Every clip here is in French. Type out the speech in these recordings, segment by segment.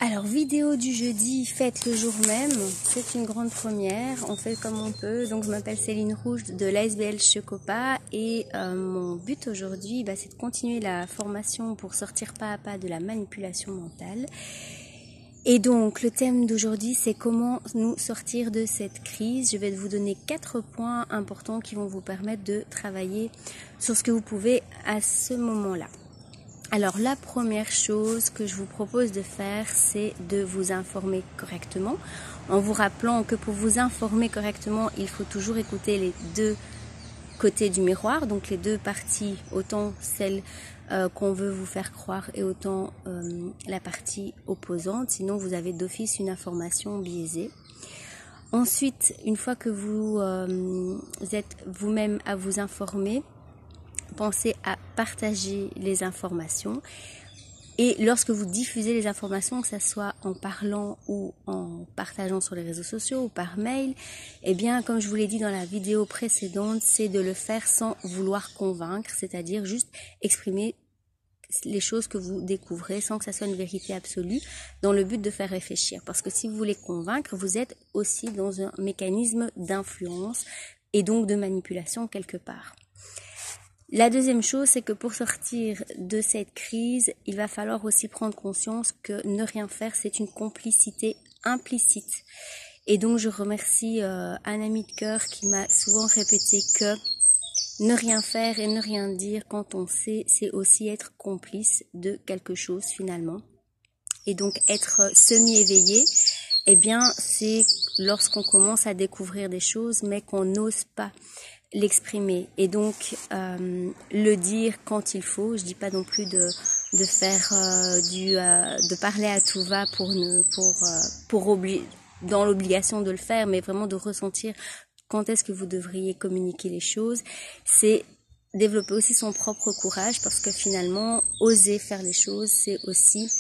Alors, vidéo du jeudi, faite le jour même, c'est une grande première, on fait comme on peut. Donc, je m'appelle Céline Rouge de l'ASBL Chocopa et mon but aujourd'hui, c'est de continuer la formation pour sortir pas à pas de la manipulation mentale. Et donc, le thème d'aujourd'hui, c'est comment nous sortir de cette crise. Je vais vous donner 4 points importants qui vont vous permettre de travailler sur ce que vous pouvez à ce moment-là. Alors, la première chose que je vous propose de faire, c'est de vous informer correctement, en vous rappelant que pour vous informer correctement, il faut toujours écouter les deux côtés du miroir, donc les deux parties, autant celle qu'on veut vous faire croire et autant la partie opposante, sinon vous avez d'office une information biaisée. Ensuite, une fois que vous êtes vous-même à vous informer, pensez à partager les informations et lorsque vous diffusez les informations, que ce soit en parlant ou en partageant sur les réseaux sociaux ou par mail, eh bien comme je vous l'ai dit dans la vidéo précédente, c'est de le faire sans vouloir convaincre, c'est-à-dire juste exprimer les choses que vous découvrez sans que ça soit une vérité absolue dans le but de faire réfléchir. Parce que si vous voulez convaincre, vous êtes aussi dans un mécanisme d'influence et donc de manipulation quelque part. La deuxième chose, c'est que pour sortir de cette crise, il va falloir aussi prendre conscience que ne rien faire, c'est une complicité implicite. Et donc, je remercie un ami de cœur qui m'a souvent répété que ne rien faire et ne rien dire quand on sait, c'est aussi être complice de quelque chose finalement. Et donc, être semi-éveillé, eh bien, c'est lorsqu'on commence à découvrir des choses, mais qu'on n'ose pas l'exprimer et donc le dire quand il faut. Je dis pas non plus de faire de parler à tout va dans l'obligation de le faire, mais vraiment de ressentir quand est-ce que vous devriez communiquer les choses. C'est développer aussi son propre courage, parce que finalement oser faire les choses, c'est aussi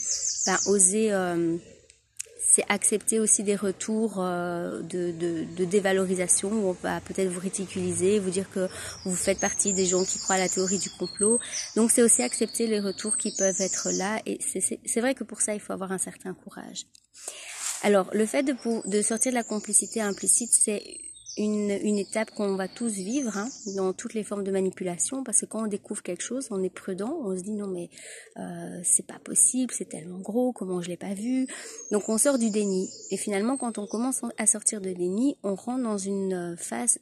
c'est accepter aussi des retours de dévalorisation où on va peut-être vous ridiculiser, vous dire que vous faites partie des gens qui croient à la théorie du complot. Donc c'est aussi accepter les retours qui peuvent être là, et c'est vrai que pour ça il faut avoir un certain courage. Alors le fait de sortir de la complicité implicite, c'est une étape qu'on va tous vivre dans toutes les formes de manipulation, parce que quand on découvre quelque chose, on est prudent, on se dit non mais c'est pas possible, c'est tellement gros, comment je l'ai pas vu. Donc on sort du déni, et finalement quand on commence à sortir de déni, on rentre dans une phase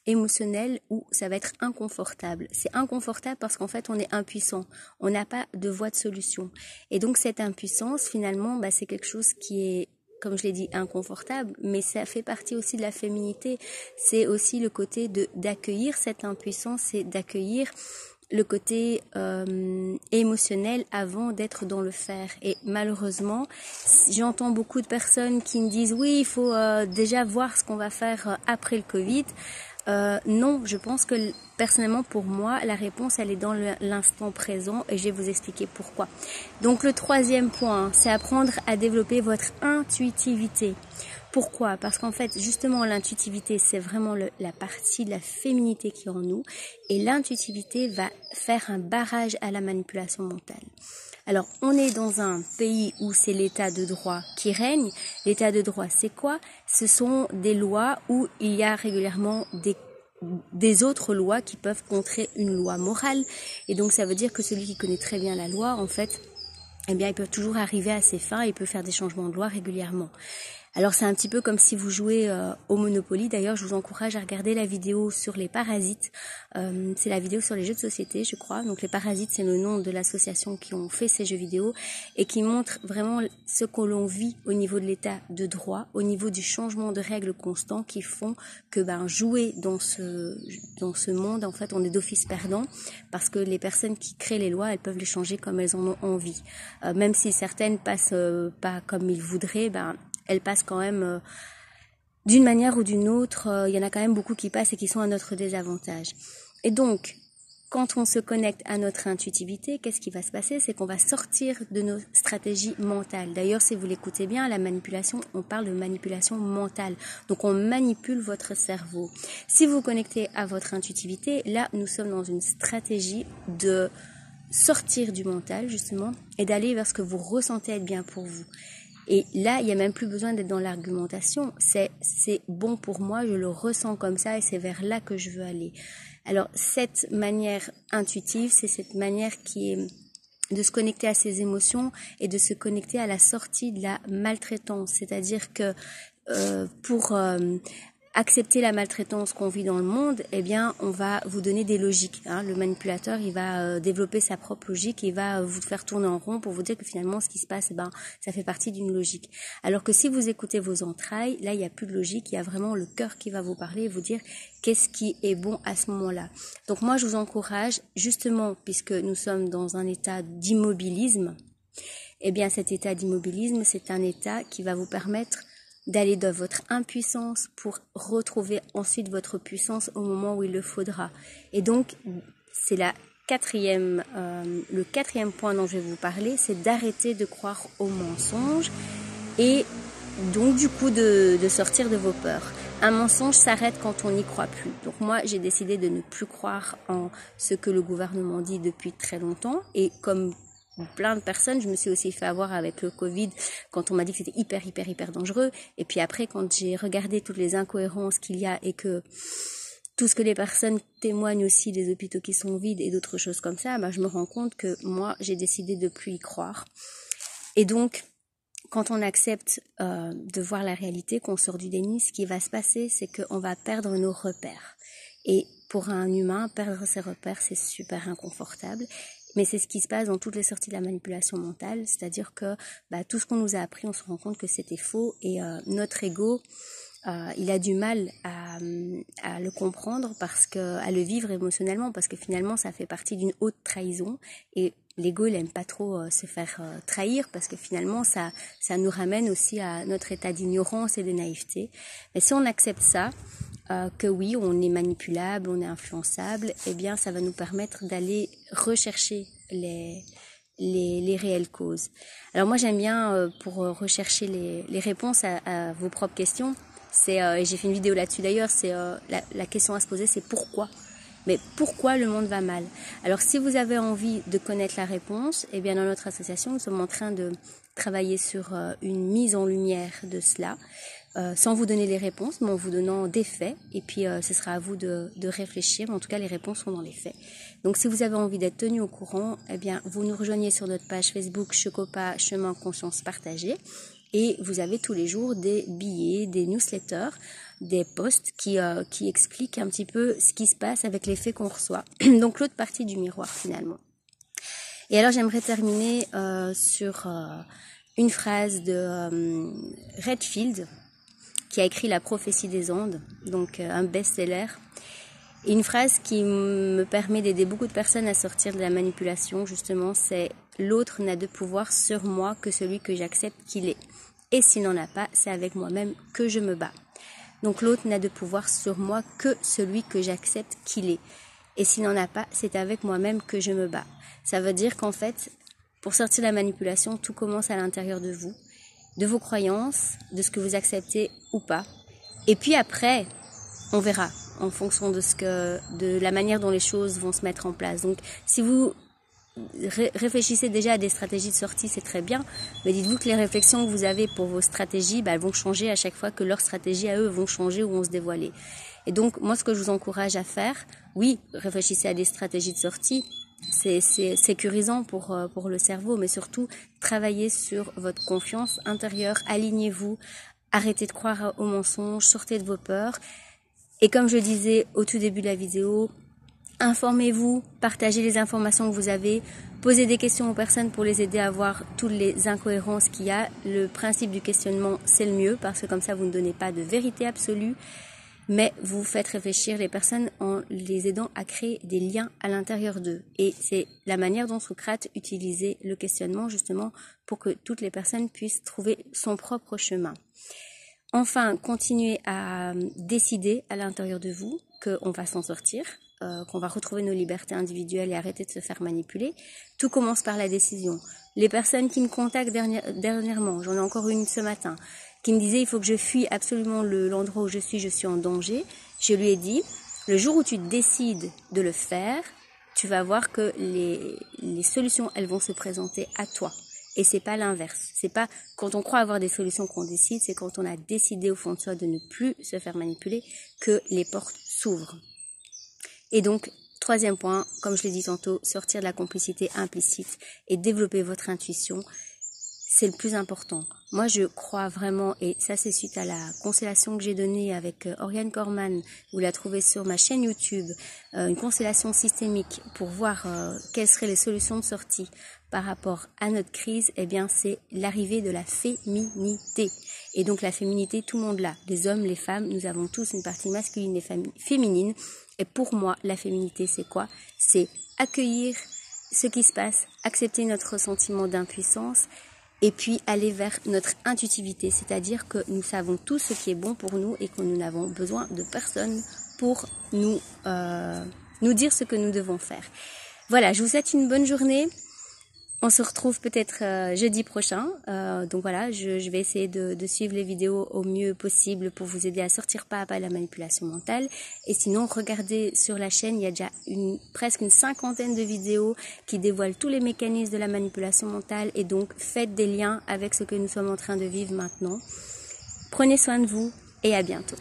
émotionnelle où ça va être inconfortable. C'est inconfortable parce qu'en fait on est impuissant, on n'a pas de voie de solution, et donc cette impuissance finalement c'est quelque chose qui est, comme je l'ai dit, inconfortable, mais ça fait partie aussi de la féminité. C'est aussi le côté d'accueillir cette impuissance, c'est d'accueillir le côté émotionnel avant d'être dans le faire. Et malheureusement, j'entends beaucoup de personnes qui me disent oui, il faut déjà voir ce qu'on va faire après le Covid. Non, je pense que personnellement pour moi, la réponse elle est dans l'instant présent, et je vais vous expliquer pourquoi. Donc le troisième point, c'est apprendre à développer votre intuitivité. Pourquoi ? Parce qu'en fait, justement, l'intuitivité, c'est vraiment la partie de la féminité qui est en nous, et l'intuitivité va faire un barrage à la manipulation mentale. Alors, on est dans un pays où c'est l'état de droit qui règne. L'état de droit, c'est quoi ? Ce sont des lois où il y a régulièrement des autres lois qui peuvent contrer une loi morale. Et donc, ça veut dire que celui qui connaît très bien la loi, en fait, eh bien, il peut toujours arriver à ses fins, il peut faire des changements de loi régulièrement. Alors c'est un petit peu comme si vous jouez au Monopoly. D'ailleurs, je vous encourage à regarder la vidéo sur les parasites. C'est la vidéo sur les jeux de société, je crois. Donc les parasites, c'est le nom de l'association qui ont fait ces jeux vidéo et qui montre vraiment ce que l'on vit au niveau de l'état de droit, au niveau du changement de règles constants qui font que jouer dans ce monde, en fait, on est d'office perdant, parce que les personnes qui créent les lois, elles peuvent les changer comme elles en ont envie. Même si certaines passent pas comme ils voudraient, elles passent quand même d'une manière ou d'une autre. Il y en a quand même beaucoup qui passent et qui sont à notre désavantage. Et donc, quand on se connecte à notre intuitivité, qu'est-ce qui va se passer ? C'est qu'on va sortir de nos stratégies mentales. D'ailleurs, si vous l'écoutez bien, la manipulation, on parle de manipulation mentale. Donc, on manipule votre cerveau. Si vous vous connectez à votre intuitivité, là, nous sommes dans une stratégie sortir du mental justement et d'aller vers ce que vous ressentez être bien pour vous. Et là, il n'y a même plus besoin d'être dans l'argumentation. C'est bon pour moi, je le ressens comme ça et c'est vers là que je veux aller. Alors, cette manière intuitive, c'est cette manière qui est de se connecter à ses émotions et de se connecter à la sortie de la maltraitance. C'est-à-dire que pour accepter la maltraitance qu'on vit dans le monde, eh bien, on va vous donner des logiques. Hein. Le manipulateur, il va développer sa propre logique, il va vous faire tourner en rond pour vous dire que finalement, ce qui se passe, eh ben, ça fait partie d'une logique. Alors que si vous écoutez vos entrailles, là, il n'y a plus de logique, il y a vraiment le cœur qui va vous parler et vous dire qu'est-ce qui est bon à ce moment-là. Donc moi, je vous encourage, justement, puisque nous sommes dans un état d'immobilisme, eh bien, cet état d'immobilisme, c'est un état qui va vous permettre d'aller dans votre impuissance pour retrouver ensuite votre puissance au moment où il le faudra. Et donc, c'est le quatrième point dont je vais vous parler, c'est d'arrêter de croire aux mensonges et donc du coup de sortir de vos peurs. Un mensonge s'arrête quand on n'y croit plus. Donc moi, j'ai décidé de ne plus croire en ce que le gouvernement dit depuis très longtemps et comme plein de personnes, je me suis aussi fait avoir avec le Covid quand on m'a dit que c'était hyper dangereux et puis après quand j'ai regardé toutes les incohérences qu'il y a et que tout ce que les personnes témoignent aussi des hôpitaux qui sont vides et d'autres choses comme ça, je me rends compte que moi j'ai décidé de plus y croire. Et donc quand on accepte de voir la réalité, qu'on sort du déni, ce qui va se passer, c'est qu'on va perdre nos repères. Et pour un humain, perdre ses repères, c'est super inconfortable. Mais c'est ce qui se passe dans toutes les sorties de la manipulation mentale, c'est-à-dire que tout ce qu'on nous a appris, on se rend compte que c'était faux et notre ego, il a du mal à le comprendre à le vivre émotionnellement parce que finalement ça fait partie d'une haute trahison et l'ego il aime pas trop se faire trahir parce que finalement ça nous ramène aussi à notre état d'ignorance et de naïveté. Mais si on accepte ça, que oui, on est manipulable, on est influençable, eh bien ça va nous permettre d'aller rechercher les réelles causes. Alors moi j'aime bien pour rechercher les réponses à vos propres questions, et j'ai fait une vidéo là-dessus d'ailleurs, c'est la question à se poser, c'est pourquoi ? Mais pourquoi le monde va mal ? Alors si vous avez envie de connaître la réponse, eh bien dans notre association, nous sommes en train de travailler sur une mise en lumière de cela, sans vous donner les réponses, mais en vous donnant des faits. Et puis ce sera à vous de réfléchir, mais en tout cas les réponses sont dans les faits. Donc si vous avez envie d'être tenu au courant, eh bien vous nous rejoignez sur notre page Facebook Chocopa Chemin Conscience Partagée. Et vous avez tous les jours des billets, des newsletters, des posts qui expliquent un petit peu ce qui se passe avec les faits qu'on reçoit. Donc l'autre partie du miroir finalement. Et alors j'aimerais terminer sur une phrase de Redfield qui a écrit La prophétie des Andes, donc un best-seller. Et une phrase qui me permet d'aider beaucoup de personnes à sortir de la manipulation, justement, c'est « L'autre n'a de pouvoir sur moi que celui que j'accepte qu'il est. Et s'il n'en a pas, c'est avec moi-même que je me bats. » Donc l'autre n'a de pouvoir sur moi que celui que j'accepte qu'il est. Et s'il n'en a pas, c'est avec moi-même que je me bats. Ça veut dire qu'en fait, pour sortir de la manipulation, tout commence à l'intérieur de vous, de vos croyances, de ce que vous acceptez ou pas. Et puis après, on verra en fonction de la manière dont les choses vont se mettre en place. Donc si vous réfléchissez déjà à des stratégies de sortie, c'est très bien, mais dites-vous que les réflexions que vous avez pour vos stratégies, elles vont changer à chaque fois que leurs stratégies à eux vont changer ou vont se dévoiler. Et donc moi ce que je vous encourage à faire, oui, réfléchissez à des stratégies de sortie, c'est sécurisant pour le cerveau, mais surtout travaillez sur votre confiance intérieure, alignez-vous, arrêtez de croire aux mensonges, sortez de vos peurs. Et comme je disais au tout début de la vidéo, informez-vous, partagez les informations que vous avez, posez des questions aux personnes pour les aider à voir toutes les incohérences qu'il y a. Le principe du questionnement, c'est le mieux parce que comme ça, vous ne donnez pas de vérité absolue, mais vous faites réfléchir les personnes en les aidant à créer des liens à l'intérieur d'eux. Et c'est la manière dont Socrate utilisait le questionnement justement pour que toutes les personnes puissent trouver son propre chemin. Enfin, continuez à décider à l'intérieur de vous qu'on va s'en sortir, qu'on va retrouver nos libertés individuelles et arrêter de se faire manipuler. Tout commence par la décision. Les personnes qui me contactent dernièrement, j'en ai encore une ce matin, qui me disait il faut que je fuis absolument l'endroit où je suis en danger. Je lui ai dit, le jour où tu décides de le faire, tu vas voir que les solutions, elles vont se présenter à toi. Et c'est pas l'inverse. C'est pas quand on croit avoir des solutions qu'on décide, c'est quand on a décidé au fond de soi de ne plus se faire manipuler que les portes s'ouvrent. Et donc, troisième point, comme je l'ai dit tantôt, sortir de la complicité implicite et développer votre intuition, c'est le plus important. Moi, je crois vraiment, et ça c'est suite à la constellation que j'ai donnée avec Oriane Corman, vous la trouvez sur ma chaîne YouTube, une constellation systémique pour voir quelles seraient les solutions de sortie par rapport à notre crise, eh bien c'est l'arrivée de la féminité. Et donc la féminité, tout le monde l'a. Les hommes, les femmes, nous avons tous une partie masculine et féminine. Et pour moi, la féminité, c'est quoi? C'est accueillir ce qui se passe, accepter notre sentiment d'impuissance, et puis aller vers notre intuitivité, c'est-à-dire que nous savons tout ce qui est bon pour nous et que nous n'avons besoin de personne pour nous dire ce que nous devons faire. Voilà, je vous souhaite une bonne journée. On se retrouve peut-être jeudi prochain. Donc voilà, je vais essayer de suivre les vidéos au mieux possible pour vous aider à sortir pas à pas de la manipulation mentale. Et sinon, regardez sur la chaîne, il y a déjà presque une 50aine de vidéos qui dévoilent tous les mécanismes de la manipulation mentale. Et donc, faites des liens avec ce que nous sommes en train de vivre maintenant. Prenez soin de vous et à bientôt.